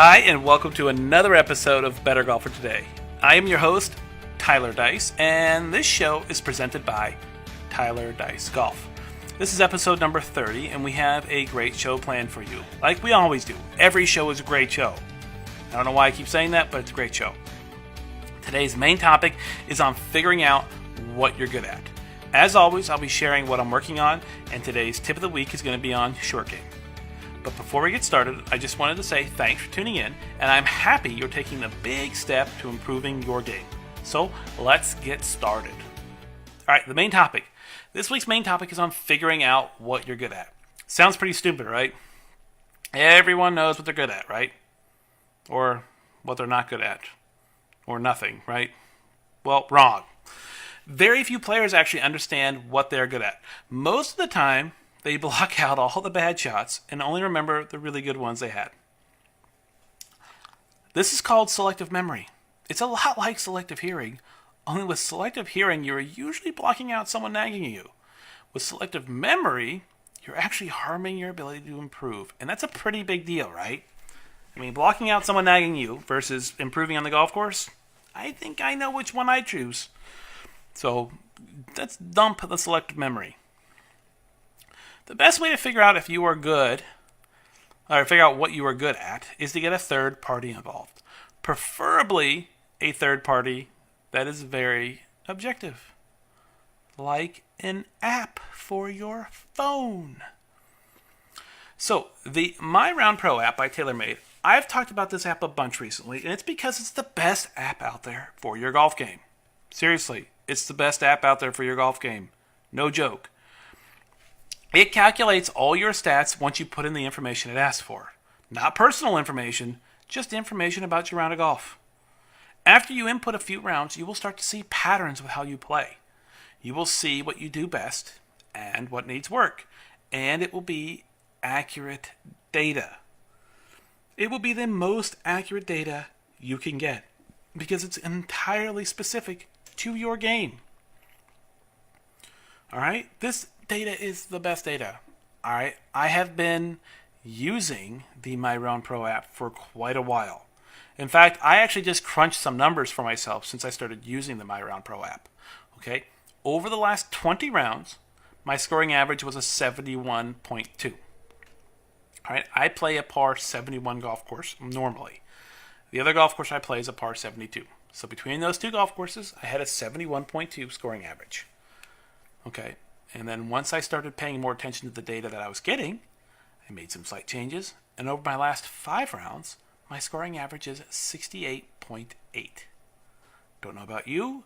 Hi, and welcome to another episode of Better Golfer Today. I am your host, Tyler Dice, and this show is presented by Tyler Dice Golf. This is episode number 30, and we have a great show planned for you, like we always do. Every show is a great show. I don't know why I keep saying that, but it's a great show. Today's main topic is on figuring out what you're good at. As always, I'll be sharing what I'm working on, and today's tip of the week is going to be on short game. But before we get started, I just wanted to say thanks for tuning in, and I'm happy you're taking the big step to improving your game. So let's get started. Alright, the main topic. This week's main topic is on figuring out what you're good at. Sounds pretty stupid, right? Everyone knows what they're good at, right? Or what they're not good at. Or nothing, right? Well, wrong. Very few players actually understand what they're good at. Most of the time, they block out all the bad shots and only remember the really good ones they had. This is called selective memory. It's a lot like selective hearing, only with selective hearing, you're usually blocking out someone nagging you. With selective memory, you're actually harming your ability to improve. And that's a pretty big deal, right? I mean, blocking out someone nagging you versus improving on the golf course, I think I know which one I choose. So let's dump the selective memory. The best way to figure out if you are good, or figure out what you are good at, is to get a third party involved. Preferably a third party that is very objective. Like an app for your phone. So, the My Round Pro app by TaylorMade, I've talked about this app a bunch recently, and it's because it's the best app out there for your golf game. Seriously, it's the best app out there for your golf game. No joke. It calculates all your stats once you put in the information it asks for. Not personal information, just information about your round of golf. After you input a few rounds, you will start to see patterns with how you play. You will see what you do best and what needs work. And it will be accurate data. It will be the most accurate data you can get because it's entirely specific to your game. Alright? This data is the best data. Alright? I have been using the My Round Pro app for quite a while. In fact, I actually just crunched some numbers for myself since I started using the My Round Pro app. Okay? Over the last 20 rounds, my scoring average was a 71.2. Alright? I play a par 71 golf course normally. The other golf course I play is a par 72. So between those two golf courses, I had a 71.2 scoring average. Okay? And then once I started paying more attention to the data that I was getting, I made some slight changes. And over my last 5 rounds, my scoring average is 68.8. Don't know about you,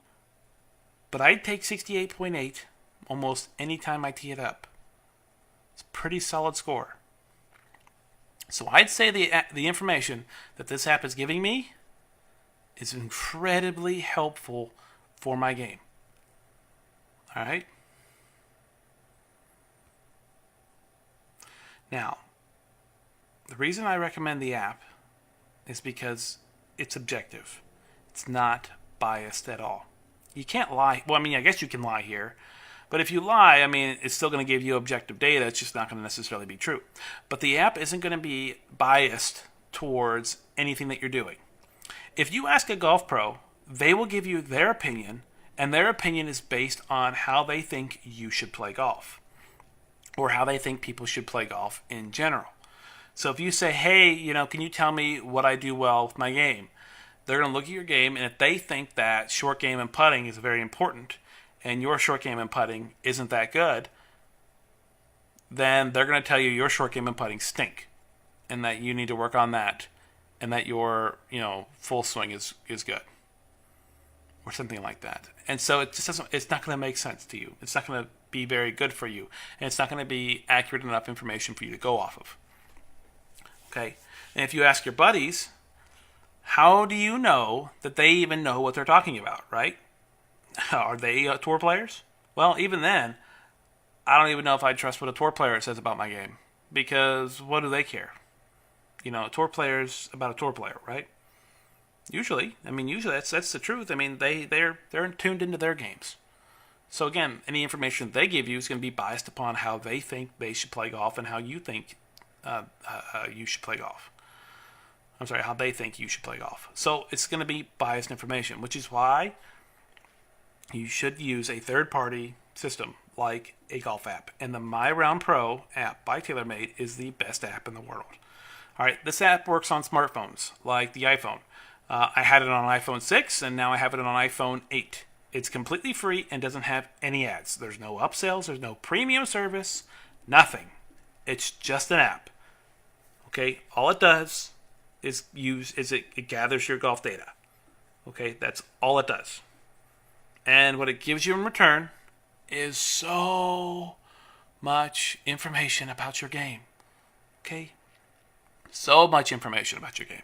but I'd take 68.8 almost any time I tee it up. It's a pretty solid score. So I'd say the information that this app is giving me is incredibly helpful for my game. All right? Now, the reason I recommend the app is because it's objective. It's not biased at all. You can't lie. Well, I mean, I guess you can lie here. But if you lie, I mean, it's still going to give you objective data. It's just not going to necessarily be true. But the app isn't going to be biased towards anything that you're doing. If you ask a golf pro, they will give you their opinion, and their opinion is based on how they think you should play golf, or how they think people should play golf in general. So if you say, hey, can you tell me what I do well with my game? They're going to look at your game, and if they think that short game and putting is very important, and your short game and putting isn't that good, then they're going to tell you your short game and putting stink, and that you need to work on that, and that your full swing is good, or something like that. And so it just doesn't. It's not going to make sense to you. It's not going to be very good for you, and it's not going to be accurate enough information for you to go off of. Okay, and if you ask your buddies, how do you know that they even know what they're talking about, right? Are they tour players? Well, even then, I don't even know if I trust what a tour player says about my game, because what do they care? A tour player's about a tour player, right? Usually that's the truth. I mean, they're tuned into their games. So again, any information they give you is going to be biased upon how they think they should play golf and how you think you should play golf. I'm sorry, how they think you should play golf. So it's going to be biased information, which is why you should use a third-party system like a golf app. And the MyRoundPro app by TaylorMade is the best app in the world. All right, this app works on smartphones like the iPhone. I had it on iPhone 6, and now I have it on iPhone 8. It's completely free and doesn't have any ads. There's no upsells. There's no premium service. Nothing. It's just an app. Okay, all it does is it gathers your golf data. Okay, that's all it does. And what it gives you in return is so much information about your game. Okay? So much information about your game.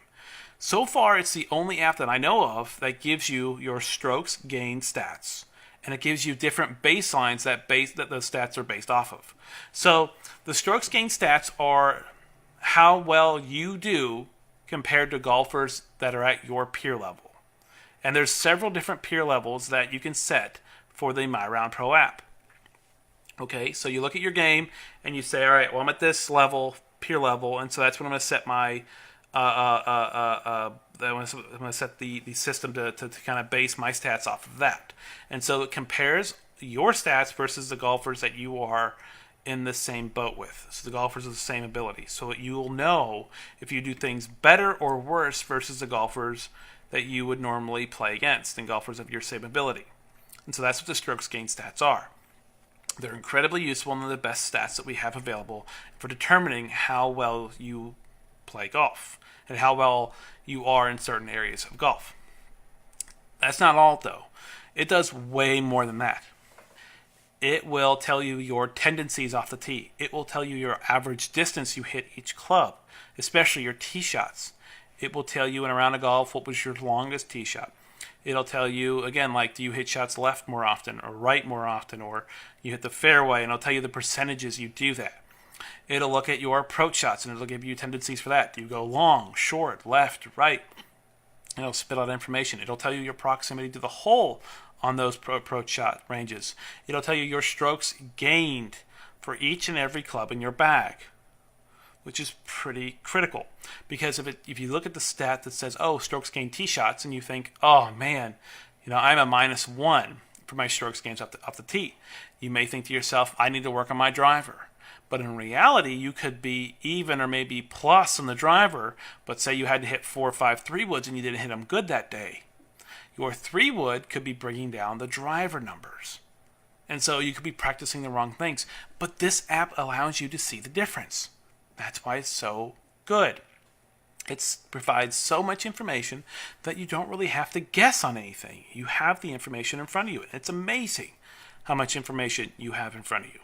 So far, it's the only app that I know of that gives you your strokes gain stats. And it gives you different baselines that those stats are based off of. So the strokes gain stats are how well you do compared to golfers that are at your peer level. And there's several different peer levels that you can set for the MyRoundPro app. Okay, so you look at your game and you say, all right, well, I'm at this level, peer level, and so that's when I'm going to set my I'm going to set the system to kind of base my stats off of that. And so it compares your stats versus the golfers that you are in the same boat with. So the golfers of the same ability. So you will know if you do things better or worse versus the golfers that you would normally play against and golfers of your same ability. And so that's what the strokes gain stats are. They're incredibly useful and they're the best stats that we have available for determining how well you play golf and how well you are in certain areas of golf. That's not all, though. It does way more than that. It will tell you your tendencies off the tee. It will tell you your average distance you hit each club, especially your tee shots. It will tell you in a round of golf what was your longest tee shot. It'll tell you, again, like, do you hit shots left more often or right more often, or you hit the fairway, and it'll tell you the percentages you do that. It'll look at your approach shots, and it'll give you tendencies for that. Do you go long, short, left, right? And it'll spit out information. It'll tell you your proximity to the hole on those approach shot ranges. It'll tell you your strokes gained for each and every club in your bag, which is pretty critical. Because if you look at the stat that says, oh, strokes gained tee shots, and you think, oh, man, I'm a -1 for my strokes gains off the tee, you may think to yourself, I need to work on my driver. But in reality, you could be even or maybe plus on the driver, but say you had to hit 4 or 5 3-woods and you didn't hit them good that day. Your 3-wood could be bringing down the driver numbers. And so you could be practicing the wrong things. But this app allows you to see the difference. That's why it's so good. It provides so much information that you don't really have to guess on anything. You have the information in front of you. And it's amazing how much information you have in front of you.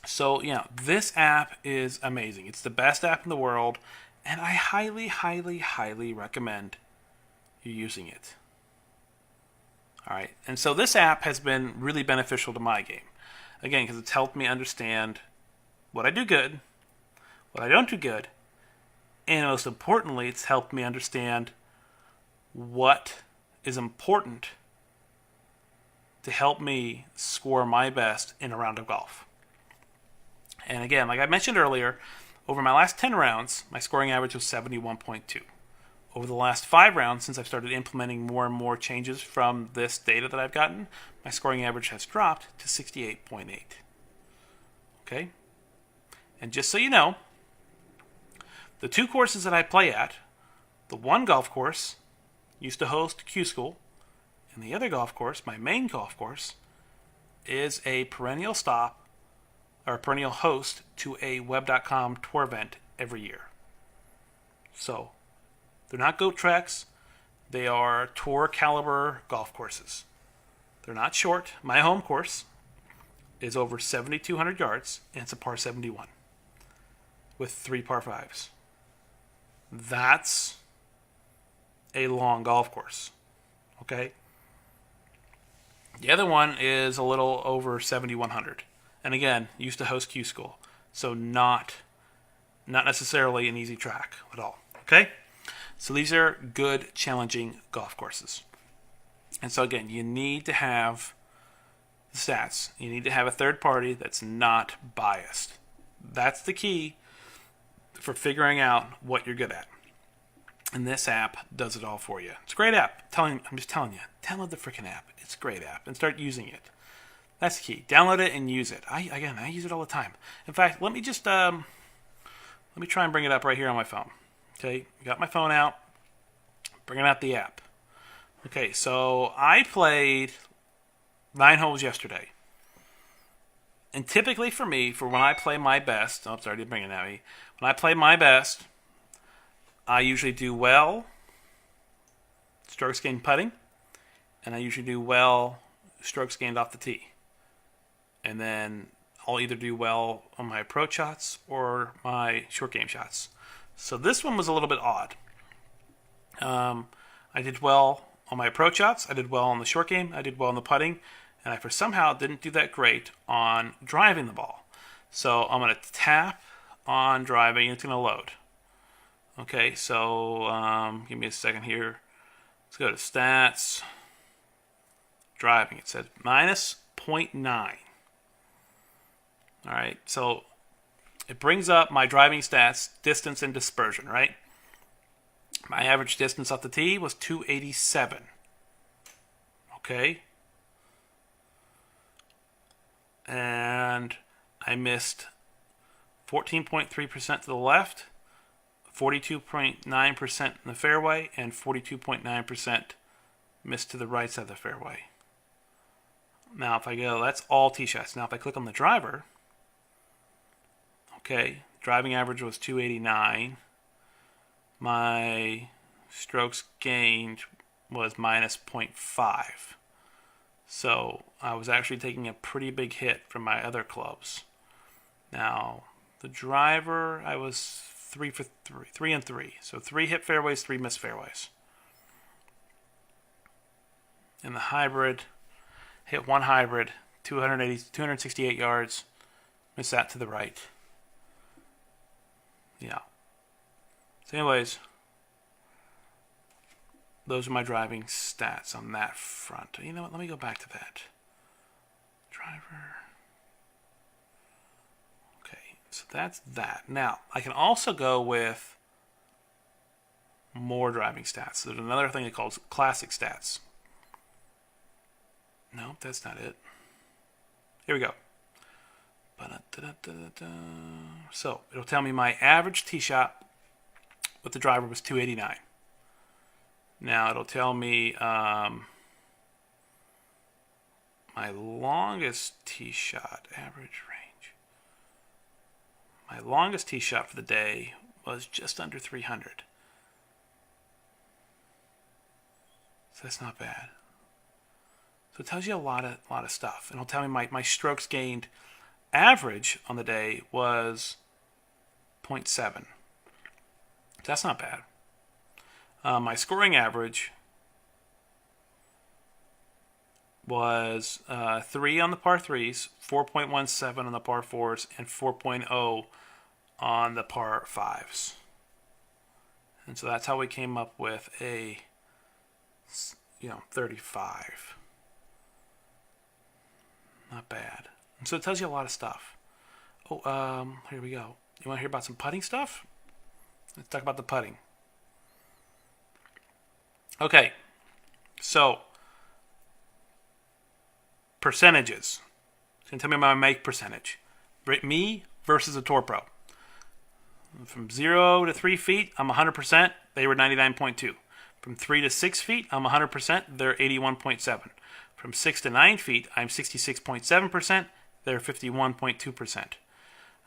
So, this app is amazing. It's the best app in the world, and I highly, highly, highly recommend you using it. All right, and so this app has been really beneficial to my game. Again, because it's helped me understand what I do good, what I don't do good, and most importantly, it's helped me understand what is important to help me score my best in a round of golf. And again, like I mentioned earlier, over my last 10 rounds, my scoring average was 71.2. Over the last 5 rounds, since I've started implementing more and more changes from this data that I've gotten, my scoring average has dropped to 68.8. Okay? And just so you know, the 2 courses that I play at, the one golf course used to host Q School, and the other golf course, my main golf course, is a perennial stop or a perennial host to a Web.com tour event every year. So, they're not goat tracks. They are tour caliber golf courses. They're not short. My home course is over 7,200 yards, and it's a par 71 with 3 par 5s. That's a long golf course. Okay? The other one is a little over 7,100. And again, used to host Q School. So not necessarily an easy track at all. Okay? So these are good, challenging golf courses. And so again, you need to have the stats. You need to have a third party that's not biased. That's the key for figuring out what you're good at. And this app does it all for you. It's a great app. I'm just telling you. Download the freaking app. It's a great app. And start using it. That's the key. Download it and use it. I use it all the time. In fact, let me try and bring it up right here on my phone. Okay, got my phone out. Bringing out the app. Okay, so I played 9 holes yesterday. And typically for me, for when I play my best, oh, it's already bringing it at me. When I play my best, I usually do well strokes gained putting, and I usually do well strokes gained off the tee. And then I'll either do well on my approach shots or my short game shots. So this one was a little bit odd. I did well on my approach shots, I did well on the short game, I did well on the putting, and I for somehow didn't do that great on driving the ball. So I'm going to tap on driving, and it's going to load. Okay, so give me a second here. Let's go to stats. Driving, it says minus 0.9. All right, so it brings up my driving stats, distance, and dispersion, right? My average distance off the tee was 287. Okay. And I missed 14.3% to the left, 42.9% in the fairway, and 42.9% missed to the right side of the fairway. Now, if I go, that's all tee shots. Now, if I click on the driver, okay, driving average was 289. My strokes gained was minus 0.5. So I was actually taking a pretty big hit from my other clubs. Now, the driver, I was 3 for 3, 3 and 3. So 3 hit fairways, 3 missed fairways. In the hybrid, hit one hybrid, 268 yards, missed that to the right. Yeah. So anyways, those are my driving stats on that front. You know what? Let me go back to that. Driver. Okay, so that's that. Now, I can also go with more driving stats. There's another thing that calls classic stats. No, that's not it. Here we go. So, it'll tell me my average tee shot with the driver was 289. Now, it'll tell me my longest tee shot, average range. My longest tee shot for the day was just under 300. So that's not bad. So it tells you a lot of stuff. And it'll tell me my strokes gained average on the day was 0.7. That's not bad. My scoring average was 3 on the par 3s, 4.17 on the par 4s, and 4.0 on the par 5s. And so that's how we came up with a 35. Not bad. And so it tells you a lot of stuff. Oh, here we go. You want to hear about some putting stuff? Let's talk about the putting. Okay, so percentages. It's going to tell me my make percentage. Me versus a Tour Pro. From 0 to 3 feet, I'm 100%. They were 99.2. From 3 to 6 feet, I'm 100%. They're 81.7. From 6 to 9 feet, I'm 66.7%. They're 51.2%.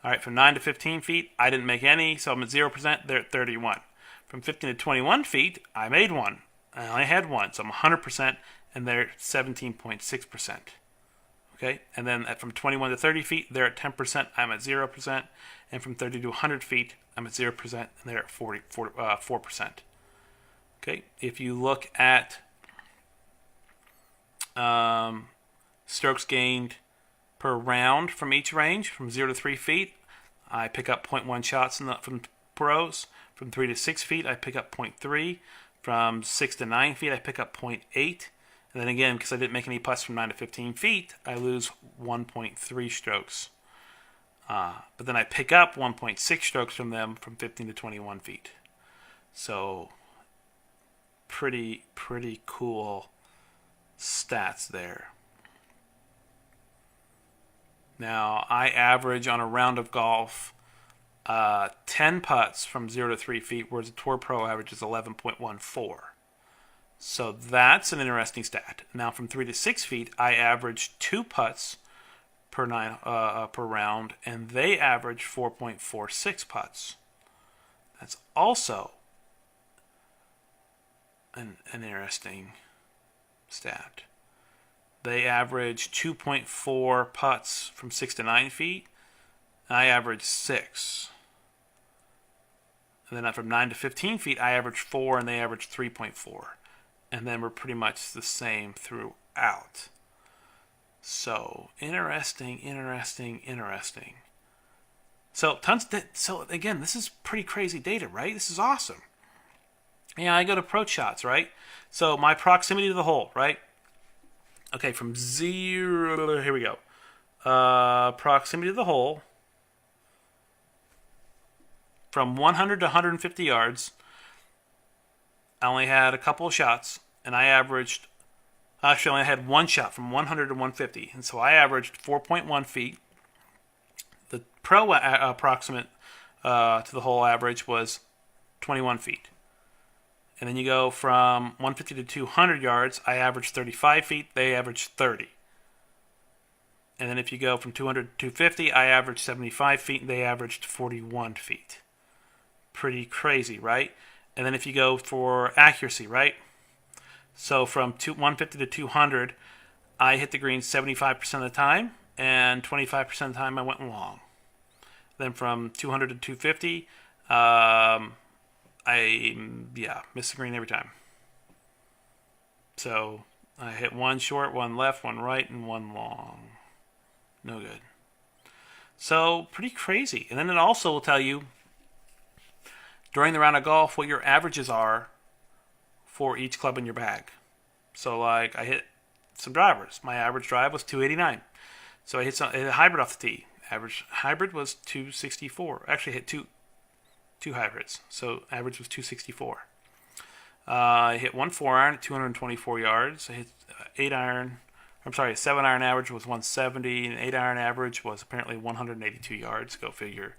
All right, from 9 to 15 feet, I didn't make any, so I'm at 0%. They're at 31. From 15 to 21 feet, I made one. I only had one, so I'm 100%, and they're 17.6%. Okay, and then from 21 to 30 feet, they're at 10%. I'm at 0%, and from 30 to 100 feet, I'm at 0%, and they're at 4%. Okay, if you look at strokes gained per round from each range, from 0 to 3 feet, I pick up 0.1 shots from pros. From 3 to 6 feet, I pick up 0.3. From 6 to 9 feet, I pick up 0.8. And then again, because I didn't make any putts from 9 to 15 feet, I lose 1.3 strokes. But then I pick up 1.6 strokes from them from 15 to 21 feet. So pretty cool stats there. Now, I average on a round of golf 10 putts from 0 to 3 feet, whereas the Tour Pro average is 11.14. So that's an interesting stat. Now, from 3 to 6 feet, I average 2 putts per round, and they average 4.46 putts. That's also an interesting stat. They average 2.4 putts from 6 to 9 feet. I average 6. And then from 9 to 15 feet, I average 4, and they average 3.4. And then we're pretty much the same throughout. So interesting. So so again, this is pretty crazy data, right? This is awesome. Yeah, I go to approach shots, right? So my proximity to the hole, right? Okay, from 0, here we go. Proximity to the hole. From 100 to 150 yards, I only had a couple of shots, and I averaged, actually I only had one shot from 100 to 150, and so I averaged 4.1 feet. The pro approximate to the hole average was 21 feet. And then you go from 150 to 200 yards, I averaged 35 feet, they averaged 30. And then if you go from 200 to 250, I averaged 75 feet, and they averaged 41 feet. Pretty crazy, right? And then if you go for accuracy, right? So from 150 to 200, I hit the green 75% of the time, and 25% of the time I went long. Then from 200 to 250, I missed the green every time. So I hit one short, one left, one right, and one long. No good. So pretty crazy. And then it also will tell you during the round of golf what your averages are for each club in your bag. So like I hit some drivers. My average drive was 289. So I hit a hybrid off the tee. Average hybrid was 264. Actually, I hit two hybrids. So average was 264. I hit one 4-iron at 224 yards. I hit 7-iron average was 170. An 8-iron average was apparently 182 yards. Go figure.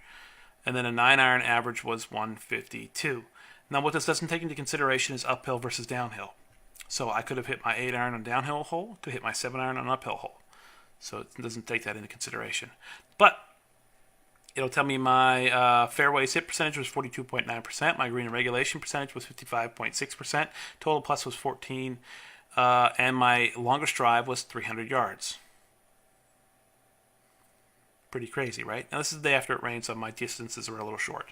And then a 9-iron average was 152. Now, what this doesn't take into consideration is uphill versus downhill. So I could have hit my 8-iron on downhill hole, could hit my 7-iron on uphill hole. So it doesn't take that into consideration. But it'll tell me my fairways hit percentage was 42.9%. My green and regulation percentage was 55.6%. Total plus was 14. And my longest drive was 300 yards. Pretty crazy, right? Now, this is the day after it rained, so my distances are a little short.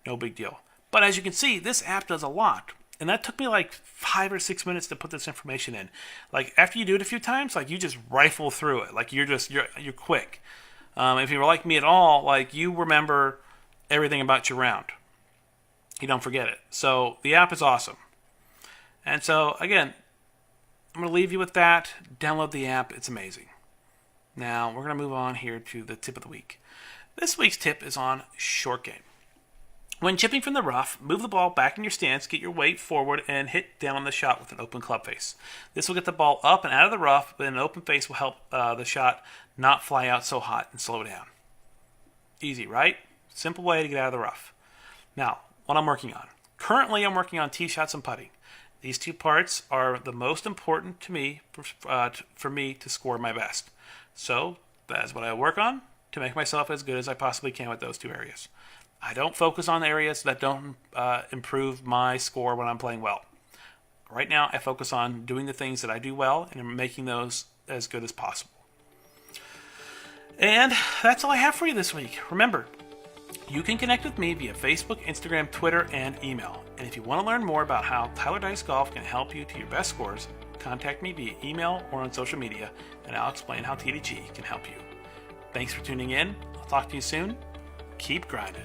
No big deal. But as you can see, this app does a lot. And that took me like 5 or 6 minutes to put this information in. Like, after you do it a few times, like, you just rifle through it. Like, you're quick. If you're like me at all, like, you remember everything about your round. You don't forget it. So, the app is awesome. And so, again, I'm going to leave you with that. Download the app. It's amazing. Now, we're going to move on here to the tip of the week. This week's tip is on short game. When chipping from the rough, move the ball back in your stance, get your weight forward, and hit down on the shot with an open club face. This will get the ball up and out of the rough, but an open face will help the shot not fly out so hot and slow down. Easy, right? Simple way to get out of the rough. Now, what I'm working on. Currently, I'm working on tee shots and putting. These two parts are the most important to me for me to score my best. So, that's what I work on to make myself as good as I possibly can with those two areas. I don't focus on areas that don't improve my score when I'm playing well. Right now, I focus on doing the things that I do well and making those as good as possible. And that's all I have for you this week. Remember, you can connect with me via Facebook, Instagram, Twitter, and email. And if you want to learn more about how Tyler Dice Golf can help you to your best scores, contact me via email or on social media, and I'll explain how TDG can help you. Thanks for tuning in. I'll talk to you soon. Keep grinding.